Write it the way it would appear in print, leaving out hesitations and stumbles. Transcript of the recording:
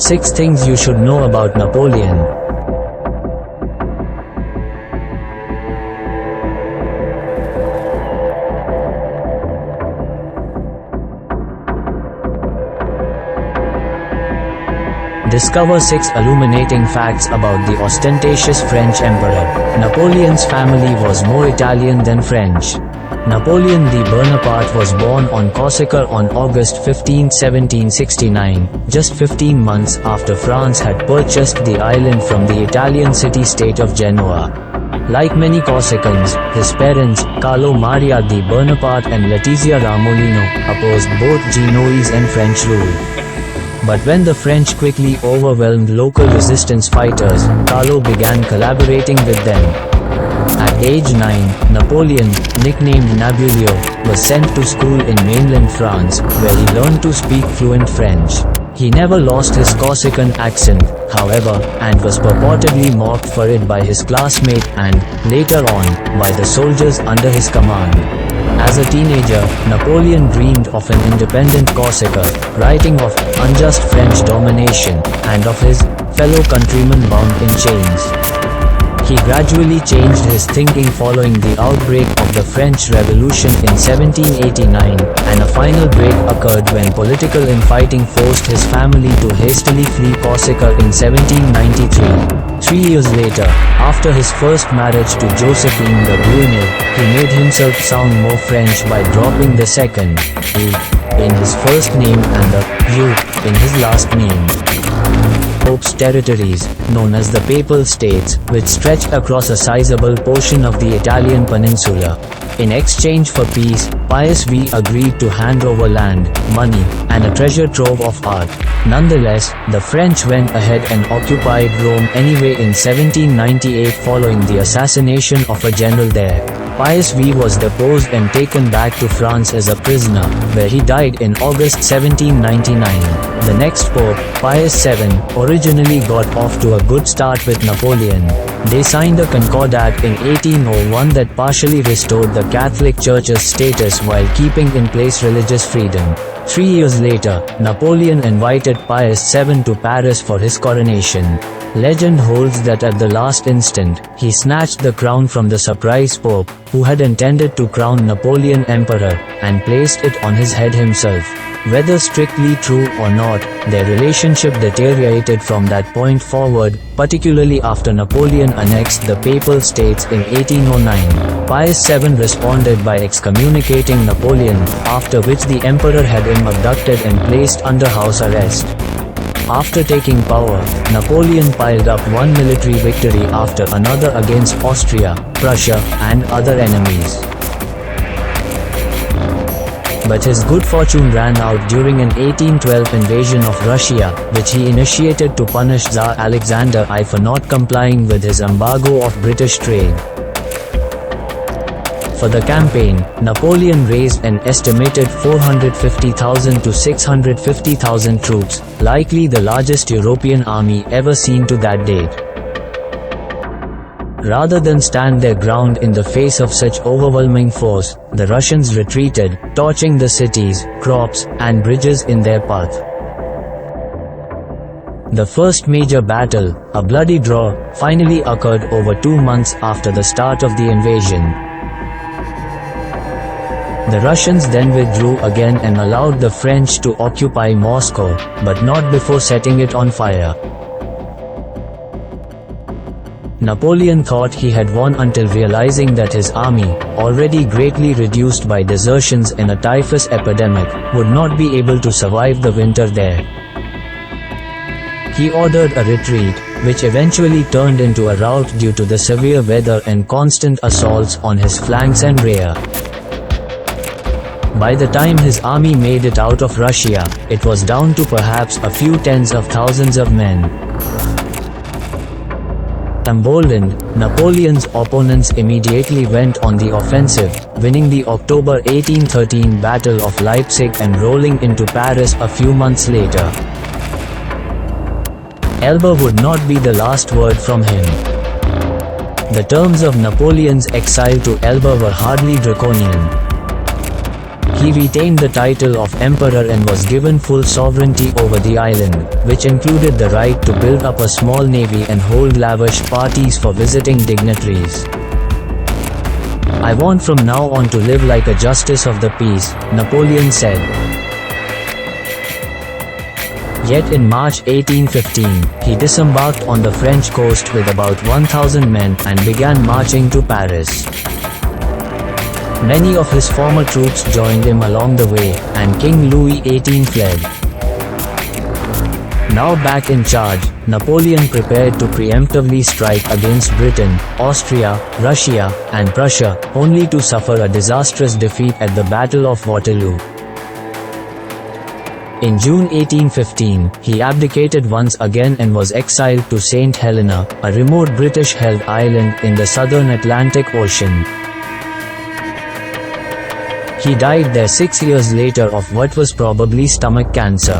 6 Things You Should Know About Napoleon. Discover 6 illuminating facts about the ostentatious French emperor. Napoleon's family was more Italian than French. Napoleon Bonaparte was born on Corsica on August 15, 1769, just 15 months after France had purchased the island from the Italian city-state of Genoa. Like many Corsicans, his parents, Carlo Maria Bonaparte and Letizia Ramolino, opposed both Genoese and French rule. But when the French quickly overwhelmed local resistance fighters, Carlo began collaborating with them. At age 9, Napoleon, nicknamed Nabulio, was sent to school in mainland France, where he learned to speak fluent French. He never lost his Corsican accent, however, and was purportedly mocked for it by his classmate and, later on, by the soldiers under his command. As a teenager, Napoleon dreamed of an independent Corsica, writing of unjust French domination, and of his fellow countrymen bound in chains. He gradually changed his thinking following the outbreak of the French Revolution in 1789, and a final break occurred when political infighting forced his family to hastily flee Corsica in 1793. 3 years later, after his first marriage to Josephine de Bruynel, he made himself sound more French by dropping the second "u" in his first name and the "u" in his last name. Pope's territories, known as the Papal States, which stretched across a sizable portion of the Italian peninsula. In exchange for peace, Pius V agreed to hand over land, money, and a treasure trove of art. Nonetheless, the French went ahead and occupied Rome anyway in 1798 following the assassination of a general there. Pius V was deposed and taken back to France as a prisoner, where he died in August 1799. The next pope, Pius VII, originally got off to a good start with Napoleon. They signed a concordat in 1801 that partially restored the Catholic Church's status while keeping in place religious freedom. 3 years later, Napoleon invited Pius VII to Paris for his coronation. Legend holds that at the last instant, he snatched the crown from the surprise pope, who had intended to crown Napoleon emperor, and placed it on his head himself. Whether strictly true or not, their relationship deteriorated from that point forward, particularly after Napoleon annexed the Papal States in 1809. Pius VII responded by excommunicating Napoleon, after which the emperor had him abducted and placed under house arrest. After taking power, Napoleon piled up one military victory after another against Austria, Prussia, and other enemies. But his good fortune ran out during an 1812 invasion of Russia, which he initiated to punish Tsar Alexander I for not complying with his embargo of British trade. For the campaign, Napoleon raised an estimated 450,000 to 650,000 troops, likely the largest European army ever seen to that date. Rather than stand their ground in the face of such overwhelming force, the Russians retreated, torching the cities, crops, and bridges in their path. The first major battle, a bloody draw, finally occurred over 2 months after the start of the invasion. The Russians then withdrew again and allowed the French to occupy Moscow, but not before setting it on fire. Napoleon thought he had won until realizing that his army, already greatly reduced by desertions in a typhus epidemic, would not be able to survive the winter there. He ordered a retreat, which eventually turned into a rout due to the severe weather and constant assaults on his flanks and rear. By the time his army made it out of Russia, it was down to perhaps a few tens of thousands of men. Emboldened, Napoleon's opponents immediately went on the offensive, winning the October 1813 Battle of Leipzig and rolling into Paris a few months later. Elba would not be the last word from him. The terms of Napoleon's exile to Elba were hardly draconian. He retained the title of emperor and was given full sovereignty over the island, which included the right to build up a small navy and hold lavish parties for visiting dignitaries. "I want from now on to live like a justice of the peace," Napoleon said. Yet in March 1815, he disembarked on the French coast with about 1,000 men and began marching to Paris. Many of his former troops joined him along the way, and King Louis XVIII fled. Now back in charge, Napoleon prepared to preemptively strike against Britain, Austria, Russia, and Prussia, only to suffer a disastrous defeat at the Battle of Waterloo. In June 1815, he abdicated once again and was exiled to St. Helena, a remote British-held island in the southern Atlantic Ocean. He died there 6 years later of what was probably stomach cancer.